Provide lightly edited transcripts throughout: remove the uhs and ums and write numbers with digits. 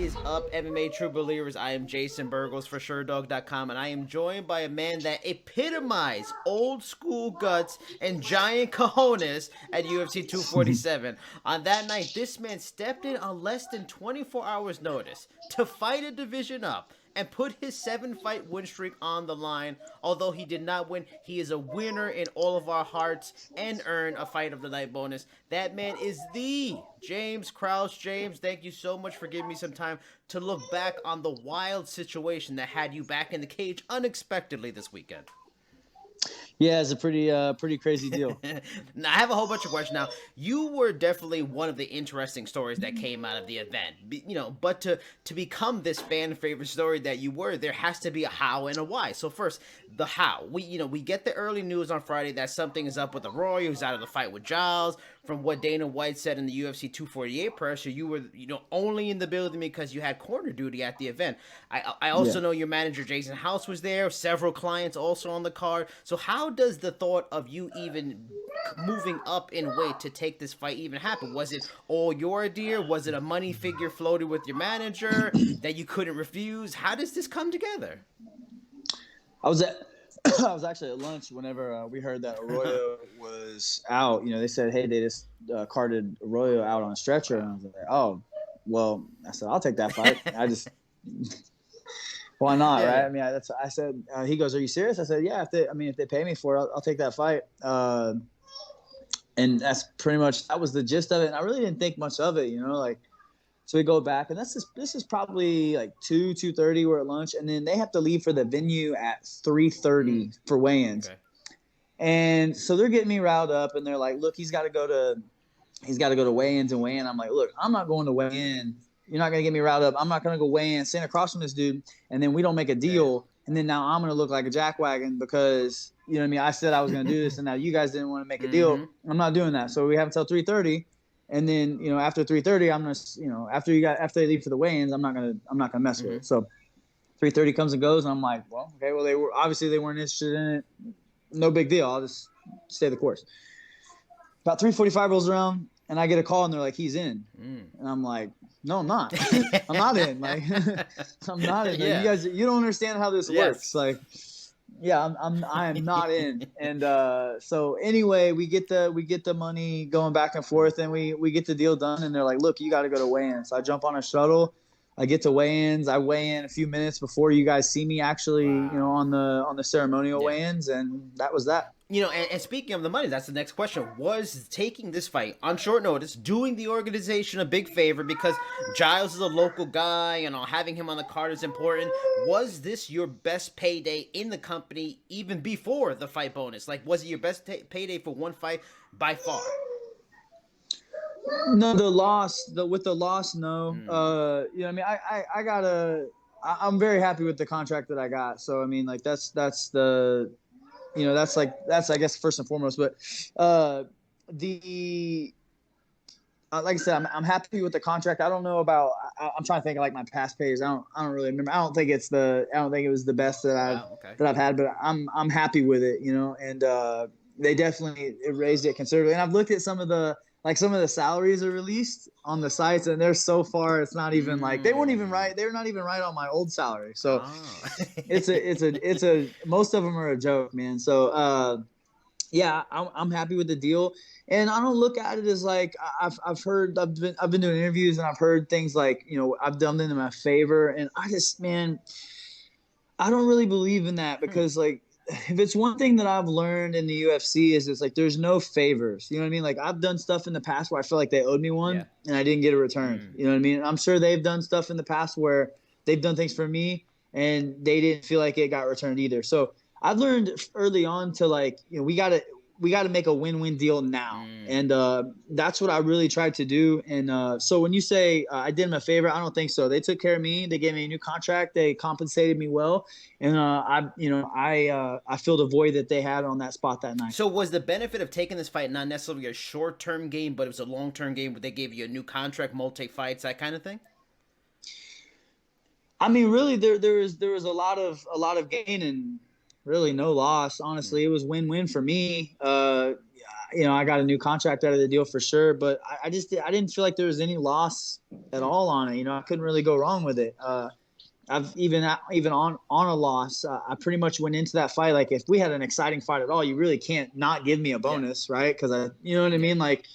is up, MMA True Believers? I am Jason Burgos for Sherdog.com, and I am joined by a man that epitomized old school guts and giant cojones at UFC 247. On that night, this man stepped in on less than 24 hours' notice to fight a division up and put his 7-fight win streak on the line. Although he did not win, he is a winner in all of our hearts and earned a fight of the night bonus. That man is the James Krause. James, thank you so much for giving me some time to look back on the wild situation that had you back in the cage unexpectedly this weekend. Yeah, it's a pretty crazy deal. Now, I have a whole bunch of questions. Now, you were definitely one of the interesting stories that came out of the event. But to become this fan favorite story that you were, there has to be a how and a why. So first, the how. We get the early news on Friday that something is up with Arroyo, who's out of the fight with Giles. From what Dana White said in the UFC 248 pressure, you were only in the building because you had corner duty at the event. I also know your manager Jason House was there. Several clients also on the card. So how does the thought of you even moving up in weight to take this fight even happen? Was it all your idea? Was it a money figure floated with your manager that you couldn't refuse? How does this come together? I was actually at lunch whenever we heard that Arroyo was out. They said, hey, they just carted Arroyo out on a stretcher. And I was like, oh, well, I said, I'll take that fight. Why not, right? I mean, I said, he goes, are you serious? I said, yeah, if they pay me for it, I'll take that fight. And that's pretty much, that was the gist of it. And I really didn't think much of it, so we go back, and this is probably like 2:30. We're at lunch, and then they have to leave for the venue at 3:30 for weigh-ins. Okay. And so they're getting me riled up, and they're like, "Look, he's got to go to weigh-ins and weigh in." I'm like, "Look, I'm not going to weigh in. You're not gonna get me riled up. I'm not gonna go weigh in, stand across from this dude, and then we don't make a deal, and then now I'm gonna look like a jackwagon because I said I was gonna do this, and now you guys didn't want to make a deal. I'm not doing that. So we have until 3:30." And then, after 3:30, I'm gonna, after they leave for the weigh-ins, I'm not gonna mess with it. So 3:30 comes and goes, and I'm like, well, okay, well, they weren't interested in it. No big deal. I'll just stay the course. About 3:45 rolls around, and I get a call, and they're like, he's in. And I'm like, no, I'm not. I'm not in. Like, I'm not in. Yeah. Like, you don't understand how this works. Like, yeah, I am not in. And so anyway, we get the money going back and forth, and we get the deal done. And they're like, look, you got to go to weigh-ins. So I jump on a shuttle. I get to weigh-ins. I weigh in a few minutes before you guys see me actually, on the ceremonial weigh-ins, and that was that. And speaking of the money, that's the next question. Was taking this fight on short notice doing the organization a big favor because Giles is a local guy, having him on the card is important. Was this your best payday in the company even before the fight bonus? Like, was it your best payday for one fight by far? No, with the loss, no. I'm very happy with the contract that I got. So, I mean, like, that's I guess first and foremost, but like I said, I'm happy with the contract. I don't know about. I'm trying to think of like my past pays. I don't really remember. I don't think it was the best that I've had, but I'm happy with it, And they definitely raised it considerably. And I've looked at some of the salaries are released on the sites, and they're so far it's not even like they weren't even right. They're not even right on my old salary. So it's a most of them are a joke, man. So yeah, I'm happy with the deal, and I don't look at it as like I've been doing interviews, and I've heard things like I've done them in my favor, and I don't really believe in that because like. If it's one thing that I've learned in the UFC is it's like there's no favors. You know what I mean? Like I've done stuff in the past where I feel like they owed me one and I didn't get a return. You know what I mean? I'm sure they've done stuff in the past where they've done things for me and they didn't feel like it got returned either. So I've learned early on to like, we got to make a win-win deal now. And that's what I really tried to do. And so when you say I did them a favor, I don't think so. They took care of me. They gave me a new contract. They compensated me well. And I filled a void that they had on that spot that night. So was the benefit of taking this fight not necessarily a short-term game, but it was a long-term game where they gave you a new contract, multi-fights, that kind of thing? I mean, really, there was a lot of gain and really no loss. Honestly, it was win-win for me. I got a new contract out of the deal for sure, but I didn't feel like there was any loss at all on it. I couldn't really go wrong with it. I've even on a loss, I pretty much went into that fight like if we had an exciting fight at all, you really can't not give me a bonus, right? Because you know what I mean. Like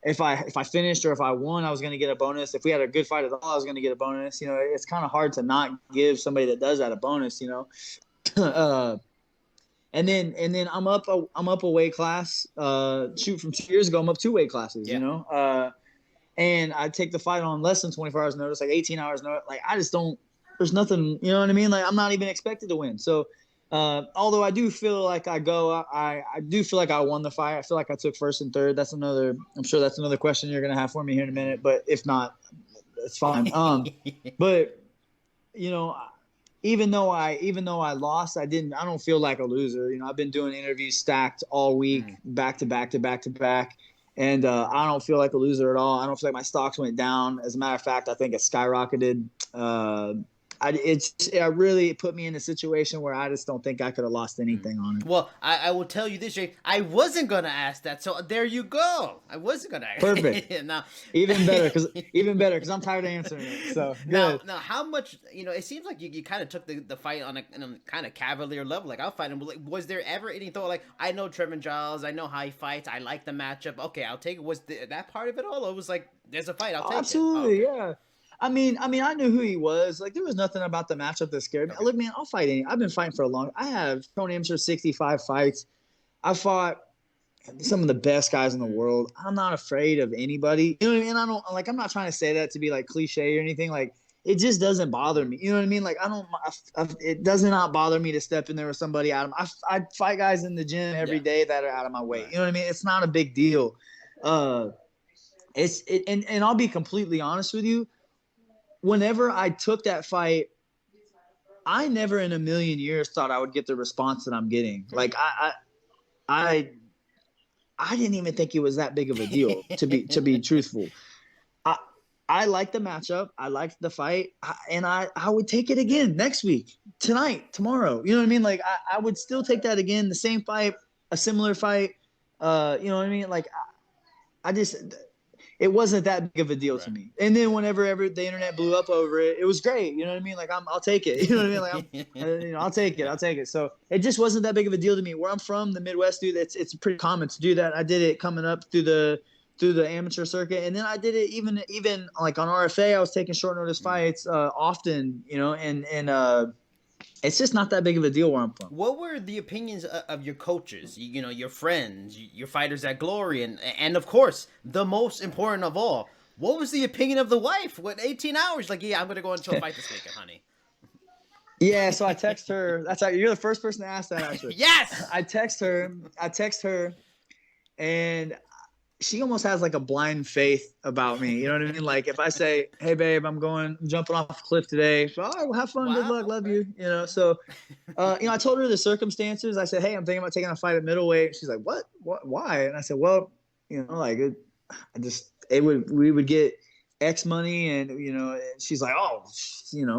if I finished or if I won, I was going to get a bonus. If we had a good fight at all, I was going to get a bonus. It's kind of hard to not give somebody that does that a bonus. And then I'm up a weight class. Shoot, from 2 years ago, I'm up 2 weight classes. And I take the fight on less than 24 hours notice, like 18 hours notice. Like I just don't. There's nothing. You know what I mean? Like I'm not even expected to win. So although I do feel like I do feel like I won the fight. I feel like I took first and third. I'm sure that's another question you're gonna have for me here in a minute. But if not, it's fine. But even though I lost, I don't feel like a loser. I've been doing interviews stacked all week, back to back to back to back. And I don't feel like a loser at all. I don't feel like my stocks went down. As a matter of fact, I think it skyrocketed. It really put me in a situation where I just don't think I could have lost anything on it. Well, I will tell you this, Jay. I wasn't gonna ask that, so there you go. I wasn't gonna ask. Perfect. Now, even better because I'm tired of answering it. So now, how much? It seems like you kind of took the fight on a kind of cavalier level. Like I'll fight him. Like, was there ever any thought like I know Trevin Giles, I know how he fights, I like the matchup. Okay, I'll take it. Was that part of it all? Or was like there's a fight, I'll take absolutely, it. Absolutely, yeah. I mean, I knew who he was. Like, there was nothing about the matchup that scared me. Okay. Look, man, I'll fight any. I've been fighting for a long. I have Tony Amateur 65 fights. I fought some of the best guys in the world. I'm not afraid of anybody. You know what I mean? I don't like. I'm not trying to say that to be like cliche or anything. Like, it just doesn't bother me. You know what I mean? Like, it does not bother me to step in there with somebody out of. I fight guys in the gym every day that are out of my weight. Right. You know what I mean? It's not a big deal. And I'll be completely honest with you. Whenever I took that fight, I never in a million years thought I would get the response that I'm getting. Like I didn't even think it was that big of a deal to be truthful. I liked the matchup. I liked the fight, and I would take it again next week, tonight, tomorrow. You know what I mean? Like I would still take that again, the same fight, a similar fight. You know what I mean? Like it wasn't that big of a deal to me. And then whenever the internet blew up over it, it was great. You know what I mean? Like I'll take it. You know what I mean? Like I'll take it. So it just wasn't that big of a deal to me. Where I'm from, the Midwest, dude, it's pretty common to do that. I did it coming up through the amateur circuit, and then I did it even like on RFA. I was taking short notice fights often. And it's just not that big of a deal where I'm from. What were the opinions of your coaches, your friends, your fighters at Glory, and of course, the most important of all, what was the opinion of the wife? What 18 hours? Like, yeah, I'm going to go into a fight this weekend, honey. Yeah, so I text her. You're the first person to ask that, actually. Yes! I text her, and she almost has like a blind faith about me. You know what I mean? Like if I say, "Hey babe, I'm jumping off a cliff today." So, all right, well, have fun. Wow, good luck. Love you. So, I told her the circumstances. I said, "Hey, I'm thinking about taking a fight at middleweight." She's like, "What? Why?" And I said, "Well, we would get X money and, and she's like, "Oh,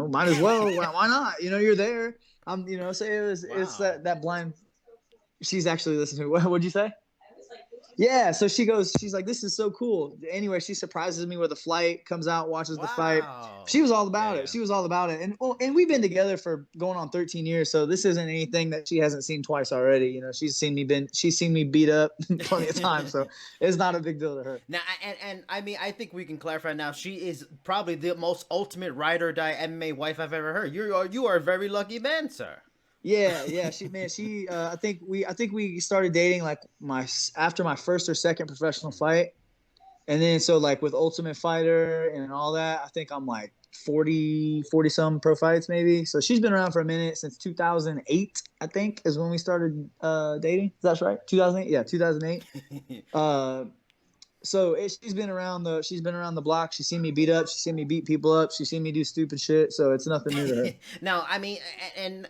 might as well. Why not? You're there." So it's that blind. She's actually listening to me. What'd you say? Yeah, so she's like, "This is so cool." Anyway, she surprises me with a flight, comes out, watches the fight. She was all about it. She was all about it. And we've been together for going on 13 years, so this isn't anything that she hasn't seen twice already. She's seen me beat up plenty of times, so it's not a big deal to her. Now, and I mean, I think we can clarify now. She is probably the most ultimate ride or die MMA wife I've ever heard. You are a very lucky man, sir. Yeah. I think we started dating like after my first or second professional fight, and then so like with Ultimate Fighter and all that, I think I'm like 40 some pro fights maybe. So she's been around for a minute, since 2008. I think is when we started dating. That's right, 2008. Yeah, 2008. So she's been around the block. She's seen me beat up. She's seen me beat people up. She's seen me do stupid shit. So it's nothing new to her. Now, I mean, and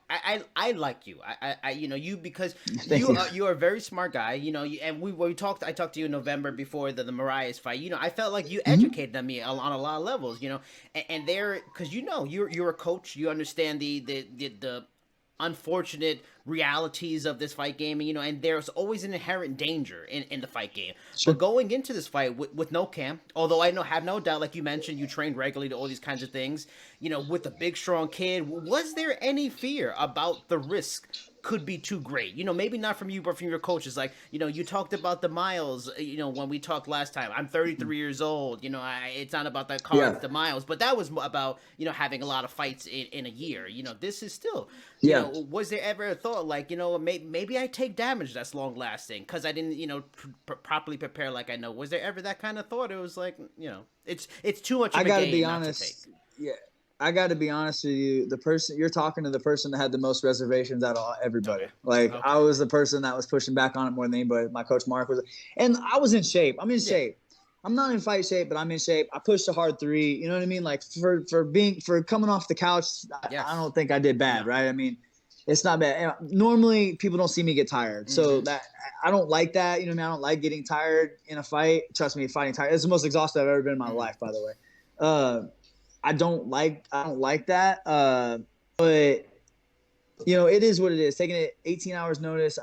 I like you. You because you are a very smart guy. And I talked to you in November before the Mariah's fight. I felt like you educated me on a lot of levels. And there, because you're a coach. You understand the unfortunate realities of this fight game, and and there's always an inherent danger in the fight game. Sure. But going into this fight with no camp, although I have no doubt, like you mentioned, you trained regularly to all these kinds of things, with a big strong kid, was there any fear about the risk could be too great? Maybe not from you, but from your coaches. Like, you talked about the miles, when we talked last time. I'm 33 years old. It's not about that car, it's the miles. But that was about, having a lot of fights in a year. This is still, was there ever a thought like, maybe I take damage that's long lasting because I didn't, properly prepare like I know? Was there ever that kind of thought? It was like, it's too much of a game not to take. I gotta be honest. Yeah. I got to be honest with you. The person you're talking to, the person that had the most reservations out of everybody. Okay. I was the person that was pushing back on it more than anybody. My coach Mark was, and I was in shape. I'm in shape. I'm not in fight shape, but I'm in shape. I pushed a hard 3. You know what I mean? Like for coming off the couch, I don't think I did bad, right? I mean, it's not bad. Normally, people don't see me get tired, so that I don't like that. You know what I mean? I don't like getting tired in a fight. Trust me, fighting tired. It's the most exhausted I've ever been in my life, by the way. I don't like that. But it is what it is. Taking it 18 hours notice.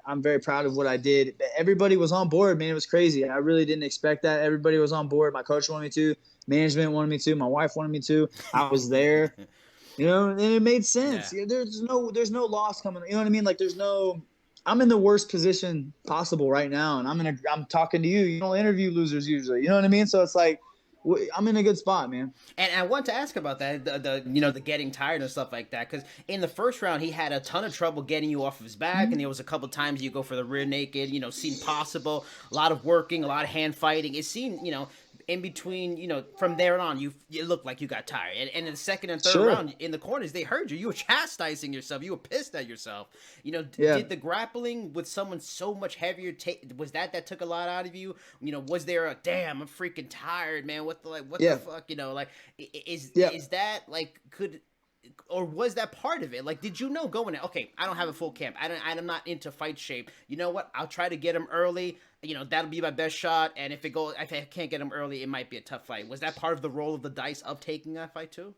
I'm very proud of what I did. Everybody was on board, man. It was crazy. I really didn't expect that. Everybody was on board. My coach wanted me to, management wanted me to, my wife wanted me to. I was there, and it made sense. Yeah. There's no loss coming. You know what I mean? Like I'm in the worst position possible right now. And I'm talking to you. You don't interview losers usually. You know what I mean? So it's like, I'm in a good spot, man. And I want to ask about that, the getting tired and stuff like that, because in the first round he had a ton of trouble getting you off of his back, and there was a couple times you go for the rear naked, seemed possible, a lot of working, a lot of hand fighting. It seemed, in between, from there on, you looked like you got tired. And in the second and third round, in the corners, they heard you. You were chastising yourself. You were pissed at yourself. Did the grappling with someone so much heavier was that took a lot out of you? Was there a damn? I'm freaking tired, man. What the fuck? Is that like or was that part of it? Like, did you know going in, okay, I don't have a full camp. I'm not into fight shape. You know what? I'll try to get him early. That'll be my best shot. And if I can't get him early, it might be a tough fight. Was that part of the roll of the dice of taking that fight too?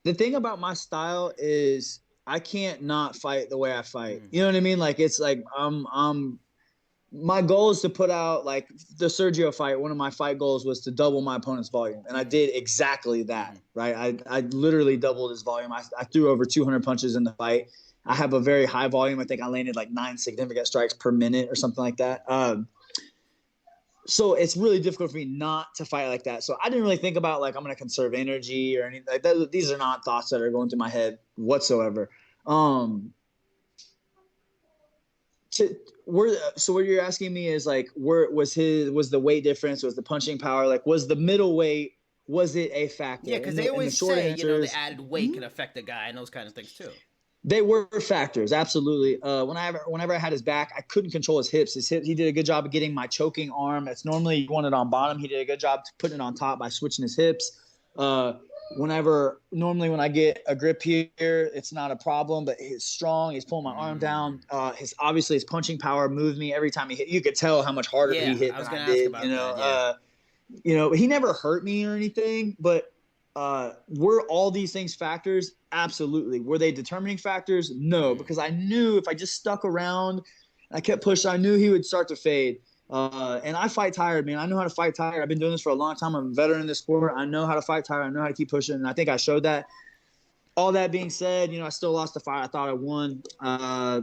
The thing about my style is I can't not fight the way I fight. You know what I mean? Like, it's like, my goal is to put out, like the Sergio fight. One of my fight goals was to double my opponent's volume. And I did exactly that, right? I literally doubled his volume. I threw over 200 punches in the fight. I have a very high volume. I think I landed like 9 significant strikes per minute or something like that. So it's really difficult for me not to fight like that. So I didn't really think about like, I'm going to conserve energy or anything like that. These are not thoughts that are going through my head whatsoever. So what you're asking me is like, was the weight difference, was the punching power, like was the middleweight, was it a factor? Yeah, because they always say, the added weight can affect a guy and those kind of things too. They were factors, absolutely. Whenever I had his back, I couldn't control his hips. He did a good job of getting my choking arm. That's normally you want it on bottom. He did a good job putting it on top by switching his hips. Normally when I get a grip here, it's not a problem, but he's strong. He's pulling my arm down. His punching power moved me every time he hit. You could tell how much harder he hit than I did. He never hurt me or anything, but were all these things factors? Absolutely. Were they determining factors? No, because I knew if I just stuck around, I kept pushing, I knew he would start to fade. And I fight tired, man. I know how to fight tired. I've been doing this for a long time. I'm a veteran in this sport. I know how to fight tired. I know how to keep pushing. And I think I showed that. All that being said, I still lost the fight. I thought I won. I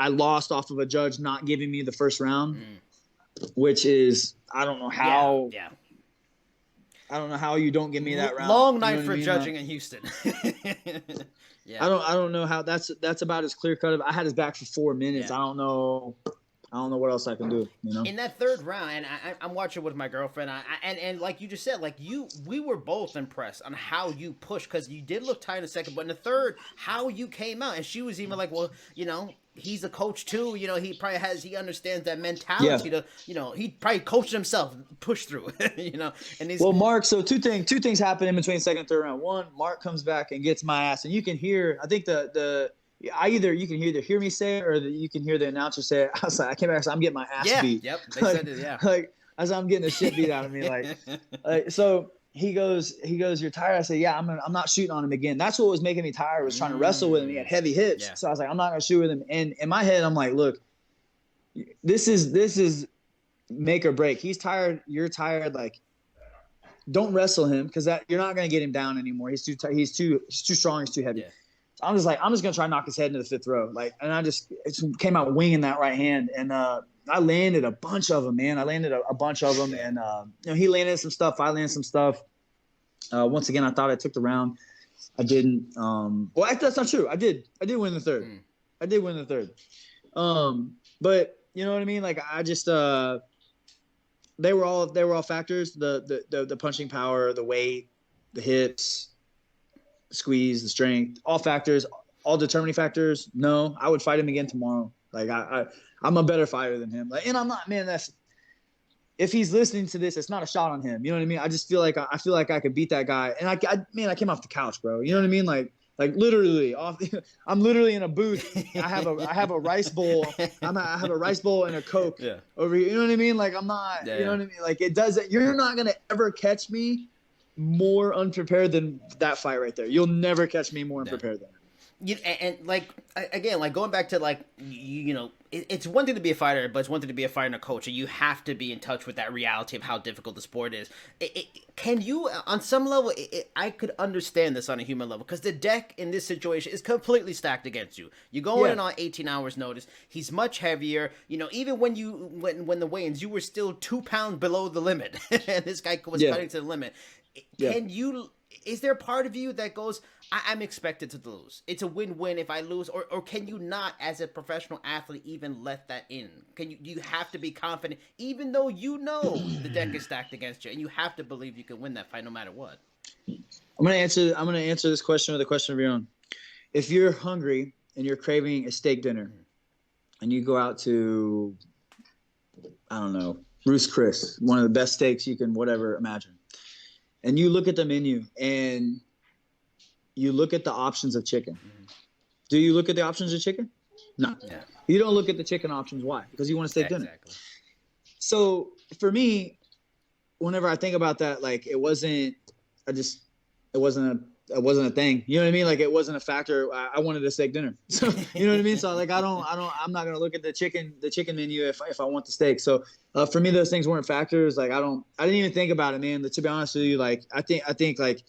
lost off of a judge not giving me the first round, which is, I don't know how. Yeah. I don't know how you don't give me that round. Long night for judging in Houston. Yeah. I don't know how that's about as clear cut. I had his back for 4 minutes. Yeah. I don't know what else I can do. In that third round, and I'm watching with my girlfriend, and like you just said, like we were both impressed on how you pushed, because you did look tired in the second, but in the third, how you came out, and she was even like, well, he's a coach too. He understands that mentality to, he probably coached himself, push through, and he's. Well, Mark, so two things happen in between second and third round. One, Mark comes back and gets my ass, and you can hear, I think you can either hear me say it or you can hear the announcer say it. I was like, I came back, I'm getting my ass beat. Yep, they said it, yeah. Like, as I'm getting the shit beat out of me, so he goes, you're tired? I said, yeah, I'm not shooting on him again. That's what was making me tired, was trying to wrestle with him. He had heavy hips. Yeah. So I was like, I'm not going to shoot with him. And in my head, I'm like, look, this is make or break. He's tired. You're tired. Like, don't wrestle him, because that you're not going to get him down anymore. He's too strong. He's too heavy. Yeah. So I'm just going to try to knock his head into the fifth row. Like, and it came out winging that right hand. And, I landed a bunch of them, man. I landed a bunch of them, and he landed some stuff. I landed some stuff. Once again, I thought I took the round. I didn't. Well, that's not true. I did win the third. I did win the third. But you know what I mean? Like, I just they were all factors. The punching power, the weight, the hips, the squeeze, the strength, all factors, all determining factors. No, I would fight him again tomorrow. Like, I'm a better fighter than him. Like, and I'm not, man. If he's listening to this, it's not a shot on him. You know what I mean? I just feel like I could beat that guy. And I came off the couch, bro. You know what I mean? Like literally off. I'm literally in a booth. I have a rice bowl. I have a rice bowl and a Coke over here. You know what I mean? Like, I'm not. You know what I mean? Like, it doesn't. You're not gonna ever catch me more unprepared than that fight right there. You'll never catch me more unprepared than it. And like, again, like, going back to, like, it's one thing to be a fighter, but it's one thing to be a fighter and a coach, and you have to be in touch with that reality of how difficult the sport is. Can you, on some level, I could understand this on a human level, because the deck in this situation is completely stacked against you. You go in on 18 hours notice. He's much heavier. Even when the weigh-ins, you were still 2 pounds below the limit, and this guy was cutting to the limit. Can you? Is there a part of you that goes, I'm expected to lose? It's a win-win if I lose, or can you not, as a professional athlete, even let that in? Do you have to be confident, even though you know the deck is stacked against you, and you have to believe you can win that fight no matter what? I'm gonna answer this question with a question of your own. If you're hungry and you're craving a steak dinner, and you go out to, I don't know, Ruth's Chris, one of the best steaks you can whatever imagine, and you look at the menu and you look at the options of chicken. Do you look at the options of chicken? No. Yeah. You don't look at the chicken options. Why? Because you want to steak dinner. Exactly. So for me, whenever I think about that, like, it wasn't a thing. You know what I mean? Like, it wasn't a factor. I wanted a steak dinner. So, you know what I mean? So, like, I'm not going to look at the chicken menu if I want the steak. So, for me, those things weren't factors. Like, I didn't even think about it, man. To be honest with you, like, I think like,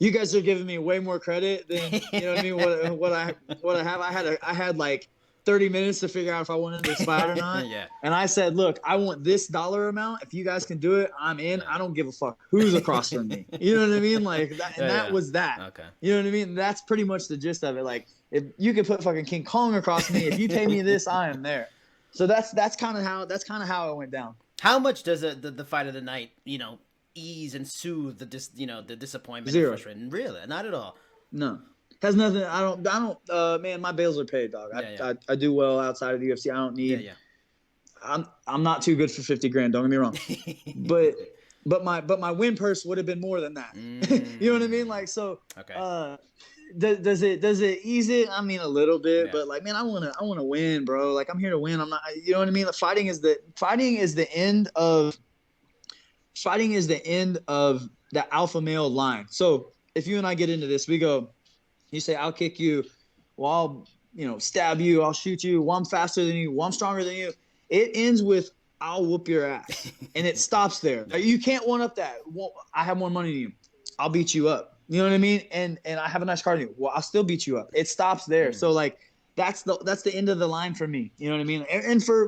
you guys are giving me way more credit than, you know what I mean? What I have. I had like 30 minutes to figure out if I wanted this fight or not. And I said, look, I want this dollar amount. If you guys can do it, I'm in. I don't give a fuck who's across from me. You know what I mean? Like, that was that. Okay. You know what I mean? That's pretty much the gist of it. Like, if you could put fucking King Kong across me, if you pay me this, I am there. So that's kind of how it went down. How much does the fight of the night, ease and soothe the disappointment? Zero. And frustration? Really? Not at all. No. Has nothing. I don't. Man, my bills are paid, dog. I do well outside of the UFC. I don't need. I'm not too good for 50 grand. Don't get me wrong. but my win purse would have been more than that. You know what I mean? Like, so. Okay. Does it ease it? I mean, a little bit, but like, man, I wanna win, bro. Like, I'm here to win. I'm not. You know what I mean? Like, fighting is the end of the alpha male line. So if you and I get into this, we go. You say, I'll kick you. Well, I'll, stab you. I'll shoot you. Well, I'm faster than you. Well, I'm stronger than you. It ends with, I'll whoop your ass. And it stops there. You can't one up that. Well, I have more money than you. I'll beat you up. You know what I mean? And I have a nice car than you. Well, I'll still beat you up. It stops there. So, like, that's the end of the line for me. You know what I mean? And for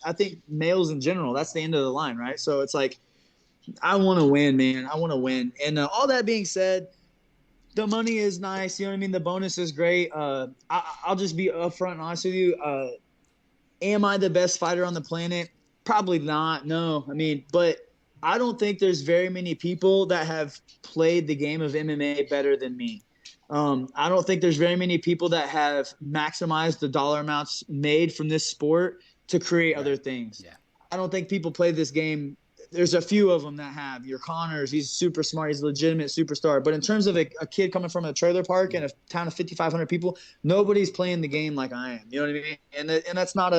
I think males in general, that's the end of the line, right? So it's like, I want to win, man. I want to win. And all that being said, the money is nice. You know what I mean? The bonus is great. I'll just be upfront and honest with you. Am I the best fighter on the planet? Probably not. No. I mean, but I don't think there's very many people that have played the game of MMA better than me. I don't think there's very many people that have maximized the dollar amounts made from this sport to create other things. Yeah. I don't think people play this game. There's a few of them that have. Your Connors, he's super smart. He's a legitimate superstar. But in terms of a kid coming from a trailer park in a town of 5,500 people, nobody's playing the game like I am. You know what I mean? And that's not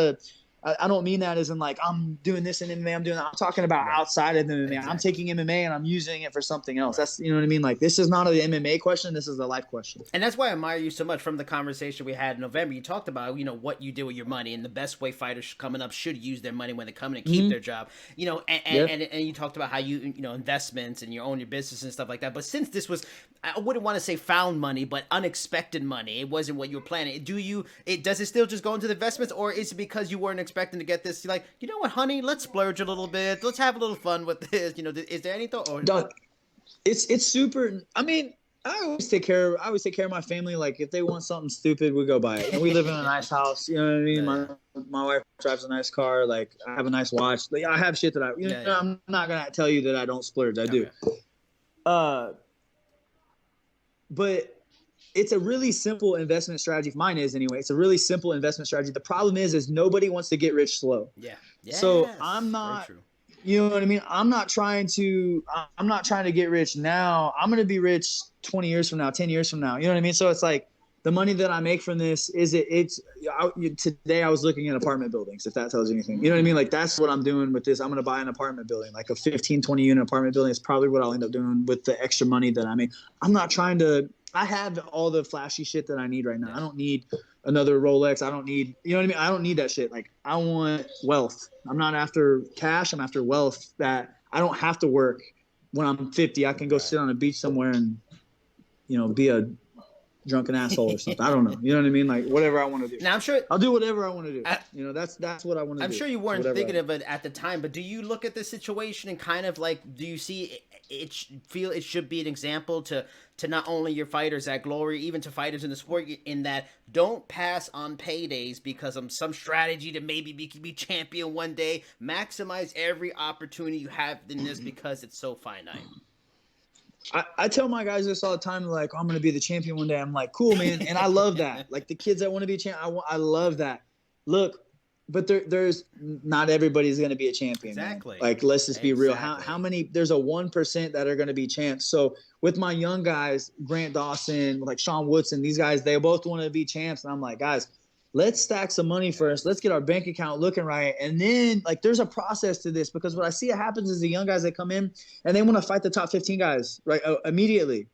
I don't mean that as in like I'm doing this in MMA, I'm doing that. I'm talking about outside of the MMA. Exactly. I'm taking MMA and I'm using it for something else. Right. That's, you know what I mean? Like, this is not an MMA question. This is a life question. And that's why I admire you so much. From the conversation we had in November, you talked about, you know, what you do with your money and the best way fighters coming up should use their money when they come in and keep their job, you know, and you talked about how you know, investments and you own your business and stuff like that. But since this was, I wouldn't want to say found money, but unexpected money, it wasn't what you were planning. Does it still just go into the investments, or is it because you weren't expecting to get this? You're like, you know what, honey, let's splurge a little bit. Let's have a little fun with this. You know, is there any thought? Or... It's super. I mean, I always take care of my family. Like, if they want something stupid, we go buy it. And we live in a nice house. You know what I mean? My wife drives a nice car. Like, I have a nice watch. Like, I have shit that I'm not gonna tell you that I don't splurge. I do. But it's a really simple investment strategy. Mine is anyway. It's a really simple investment strategy. The problem is nobody wants to get rich slow. Yeah. So I'm not. You know what I mean? I'm not trying to get rich now. I'm going to be rich 20 years from now, 10 years from now. You know what I mean? So it's like the money that I make from this today I was looking at apartment buildings, if that tells you anything. You know what I mean? Like, that's what I'm doing with this. I'm going to buy an apartment building, like a 15, 20 unit apartment building. It's probably what I'll end up doing with the extra money that I make. I'm not trying to, I have all the flashy shit that I need right now. I don't need another Rolex. I don't need, you know what I mean? I don't need that shit. Like, I want wealth. I'm not after cash. I'm after wealth that I don't have to work when I'm 50. I can go sit on a beach somewhere and, you know, be a drunken asshole or something. I don't know. You know what I mean? Like, whatever I want to do. Now, I'm sure I'll do whatever I want to do. You know, that's what I want to do. I'm sure you weren't thinking of it at the time, but do you look at the situation and kind of like, do you see feel it should be an example to not only your fighters at Glory, even to fighters in the sport, in that don't pass on paydays because of some strategy to maybe be champion one day. Maximize every opportunity you have in this because it's so finite. I tell my guys this all the time, like, oh, I'm going to be the champion one day. I'm like, cool, man. And I love that. Like, the kids that want to be a champion, I love that. Look, but there's not everybody's going to be a champion. Exactly. Man. Like, let's just be real. How many, there's a 1% that are going to be champs. So with my young guys, Grant Dawson, like Sean Woodson, these guys, they both want to be champs. And I'm like, guys, let's stack some money first. Let's get our bank account looking right. And then, like, there's a process to this, because what I see happens is the young guys that come in and they want to fight the top 15 guys, right, immediately.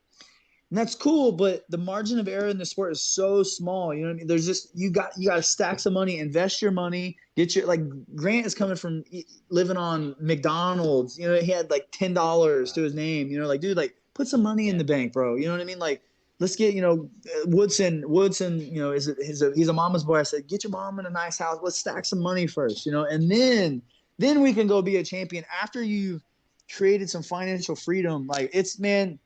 And that's cool, but the margin of error in the sport is so small. You know what I mean? There's just, you got to stack some money, invest your money, get your, like, Grant is coming from living on McDonald's. You know, he had like $10 to his name. You know, like, dude, like, put some money in the bank, bro. You know what I mean? Like, let's get, you know, Woodson, you know, he's a mama's boy. I said, get your mom in a nice house. Let's stack some money first, you know, and then we can go be a champion after you've created some financial freedom. Like, it's, man,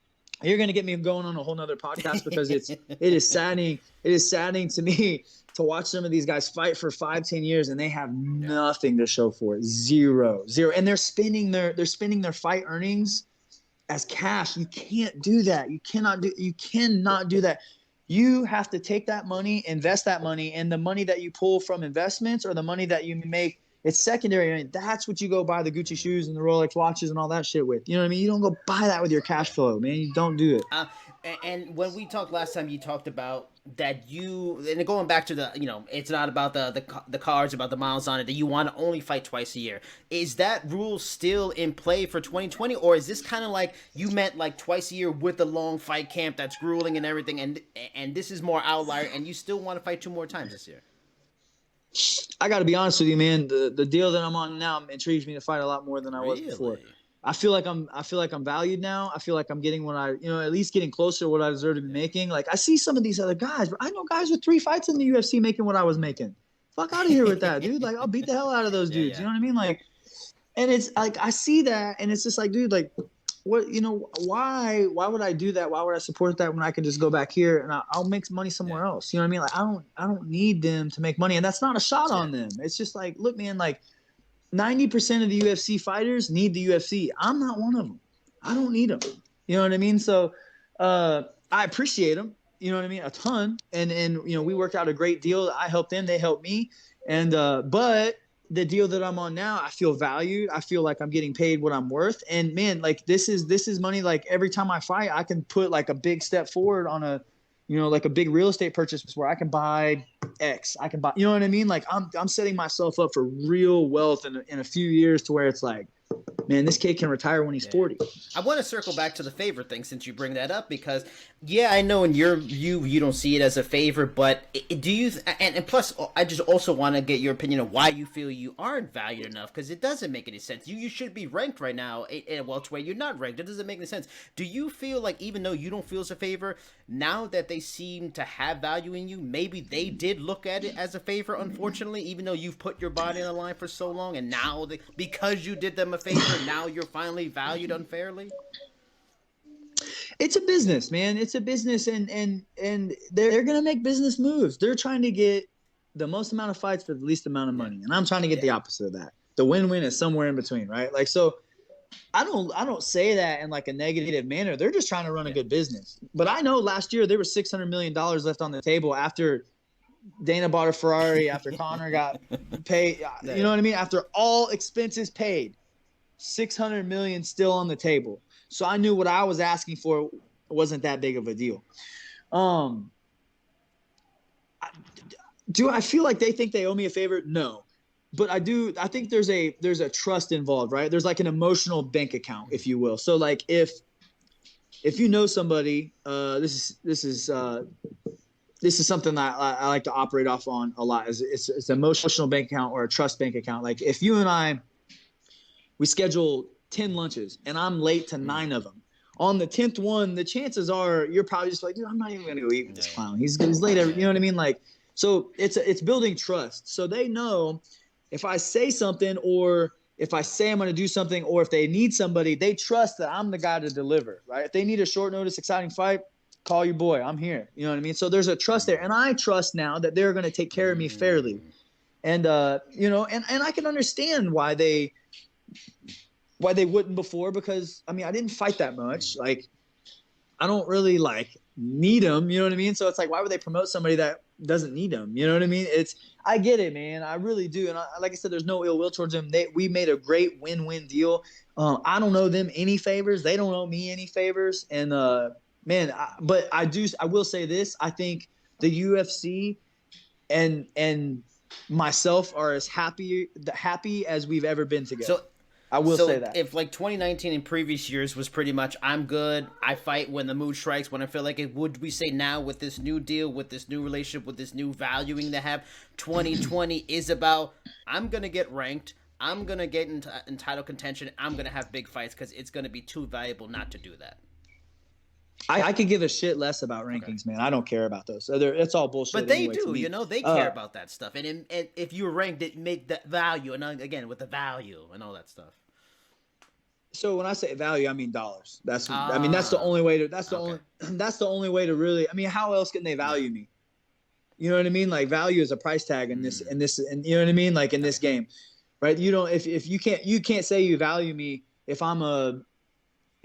you're going to get me going on a whole nother podcast because it is saddening. It is saddening to me to watch some of these guys fight for 5-10 years and they have nothing to show for it. Zero. And they're spending their fight earnings as cash. You can't do that. You cannot do that. You have to take that money, invest that money, and the money that you pull from investments or the money that you make, it's secondary. I mean, that's what you go buy the Gucci shoes and the Rolex watches and all that shit with. You know what I mean? You don't go buy that with your cash flow, man. You don't do it. And when we talked last time, you talked about that and going back to the, you know, it's not about the cards, about the miles on it, that you want to only fight twice a year. Is that rule still in play for 2020, or is this kind of like you meant like twice a year with the long fight camp that's grueling and everything, and this is more outlier, and you still want to fight 2 more times this year? I got to be honest with you, man. The deal that I'm on now intrigues me to fight a lot more than I was before. I feel like I'm valued now. I feel like I'm getting what at least getting closer to what I deserve to be making. Like, I see some of these other guys. I know guys with 3 fights in the UFC making what I was making. Fuck out of here with that, dude. Like, I'll beat the hell out of those dudes. Yeah. You know what I mean? Like, and it's like, I see that and it's just like, dude, like, what, you know, why would I do that? Why would I support that when I can just go back here and I'll make money somewhere else? You know what I mean? Like, I don't need them to make money. And that's not a shot on them. It's just like, look, man, like 90% of the UFC fighters need the UFC. I'm not one of them. I don't need them. You know what I mean? So I appreciate them, you know what I mean, a ton. And you know, we worked out a great deal. I helped them, they helped me. And but the deal that I'm on now, I feel valued. I feel like I'm getting paid what I'm worth. And man, like this is money. Like every time I fight, I can put like a big step forward on a like a big real estate purchase where I can buy X. I can buy, you know what I mean? Like I'm setting myself up for real wealth in a few years to where it's like, man, this kid can retire when he's 40. I want to circle back to the favor thing since you bring that up because, yeah, I know in your view you don't see it as a favor, but do you? And plus, I just also want to get your opinion on why you feel you aren't valued enough because it doesn't make any sense. You should be ranked right now in a welterweight. You're not ranked. It doesn't make any sense. Do you feel like even though you don't feel it's a favor, now that they seem to have value in you, maybe they did look at it as a favor? Unfortunately, even though you've put your body on the line for so long, and now because you did them a favor, now you're finally valued unfairly. It's a business, man. It's a business, and they're gonna make business moves. They're trying to get the most amount of fights for the least amount of money, and I'm trying to get the opposite of that. The win-win is somewhere in between, right? Like, so I don't say that in like a negative manner. They're just trying to run a good business. But I know last year there was $600 million left on the table after Dana bought a Ferrari, after Conor got paid. You know what I mean? After all expenses paid, $600 million still on the table. So I knew what I was asking for wasn't that big of a deal. Do I feel like they think they owe me a favor? No. But I do. I think there's a trust involved, right? There's like an emotional bank account, if you will. So like if you know somebody, this is something that I like to operate off on a lot. It's an emotional bank account or a trust bank account. Like if you and I, we schedule 10 lunches and I'm late to 9 of them. On the 10th one, the chances are you're probably just like, dude, I'm not even going to go eat with this clown. He's late. You know what I mean? Like, so it's building trust. So they know if I say something or if I say I'm going to do something or if they need somebody, they trust that I'm the guy to deliver, right? If they need a short notice, exciting fight, call your boy. I'm here. You know what I mean? So there's a trust there. And I trust now that they're going to take care of me fairly. And, and I can understand why they wouldn't before, because I mean, I didn't fight that much. Like, I don't really like need them, you know what I mean? So it's like, why would they promote somebody that doesn't need them? You know what I mean? I get it, man. I really do. And like I said, there's no ill will towards them. We made a great win-win deal. I don't owe them any favors. They don't owe me any favors. And man, but I will say this. I think the UFC and myself are as happy as we've ever been together. So I will say that. If like 2019 and previous years was pretty much I'm good, I fight when the mood strikes, when I feel like it, would we say now with this new deal, with this new relationship, with this new valuing they have, 2020 is about I'm going to get ranked, I'm going to get into title contention, I'm going to have big fights because it's going to be too valuable not to do that? I could give a shit less about rankings, man. I don't care about those. It's all bullshit. But they do, they care about that stuff. And if you're ranked, it make that value. And again, with the value and all that stuff. So when I say value, I mean dollars. That's the only way to. That's the only way to really. I mean, how else can they value me? You know what I mean? Like, value is a price tag in this, and you know what I mean? Like in this game, right? You don't. If you can't say you value me if I'm a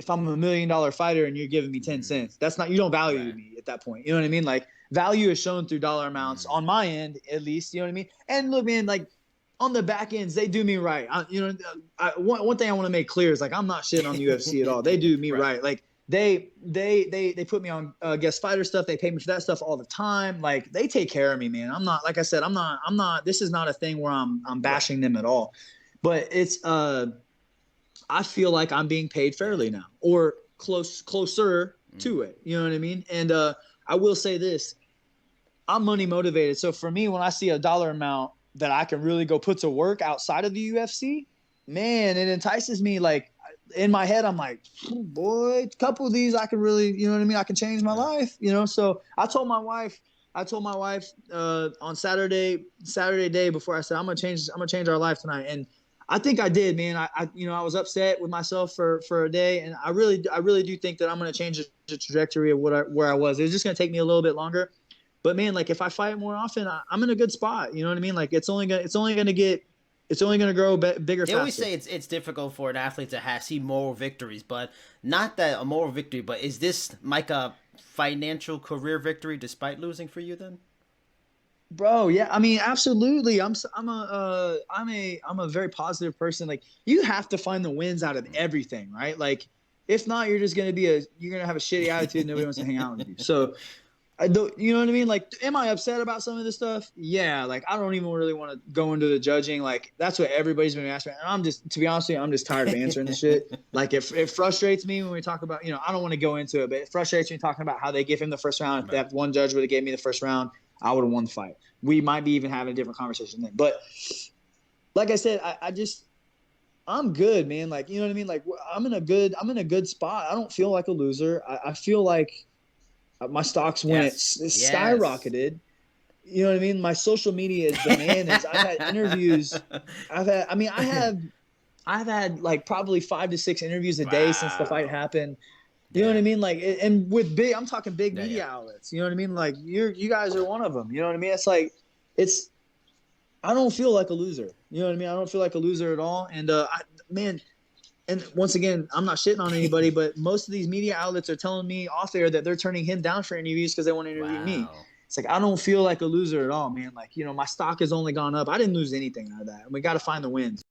$1 million fighter and you're giving me 10 cents, you don't value me at that point. You know what I mean? Like, value is shown through dollar amounts on my end, at least, you know what I mean? And look, man, like on the back ends, they do me right. One thing I want to make clear is like, I'm not shitting on the UFC at all. They do me right. Like they put me on guest fighter stuff. They pay me for that stuff all the time. Like, they take care of me, man. I'm not, like I said, I'm not, this is not a thing where I'm bashing them at all, but it's, I feel like I'm being paid fairly now, or closer to it. You know what I mean? And I will say this: I'm money motivated. So for me, when I see a dollar amount that I can really go put to work outside of the UFC, man, it entices me. Like, in my head, I'm like, boy, a couple of these I can really, you know what I mean? I can change my life. So I told my wife on Saturday day before, I said I'm gonna change our life tonight, and I think I did, man. I was upset with myself for a day, and I really do think that I'm going to change the trajectory of where I was. It was just going to take me a little bit longer, but man, like if I fight more often, I'm in a good spot. You know what I mean? Like it's only going to grow bigger. They always say it's difficult for an athlete to see moral victories, but not that a moral victory. But is this like a financial career victory despite losing for you then? Bro, yeah, I mean, absolutely. I'm a very positive person. Like, you have to find the wins out of everything, right? Like, if not, you're just gonna have a shitty attitude and nobody wants to hang out with you. So, You know what I mean? Like, am I upset about some of this stuff? Yeah. Like, I don't even really want to go into the judging. Like, that's what everybody's been asking. And I'm just, to be honest with you, I'm just tired of answering this shit. Like, it frustrates me when we talk about, I don't want to go into it, but it frustrates me talking about how they give him the first round. If Right. that one judge would have gave me the first round, I would have won the fight. We might be even having a different conversation then. But like I said, I'm good, man. Like, you know what I mean? Like, I'm in a good spot. I don't feel like a loser. I feel like my stocks went Yes. skyrocketed. You know what I mean? My social media is bananas. I've had interviews. I've had like probably 5 to 6 interviews a day since the fight Wow. happened. You know what Yeah. I mean? Like, and with I'm talking big Yeah. Yeah. media outlets. You know what I mean? Like, you guys are one of them. You know what I mean? It's like, it's, I don't feel like a loser. You know what I mean? I don't feel like a loser at all. And, man, and once again, I'm not shitting on anybody, but most of these media outlets are telling me off air that they're turning him down for interviews because they want to interview me. Wow. It's like, I don't feel like a loser at all, man. Like, my stock has only gone up. I didn't lose anything out of that. And we got to find the wins.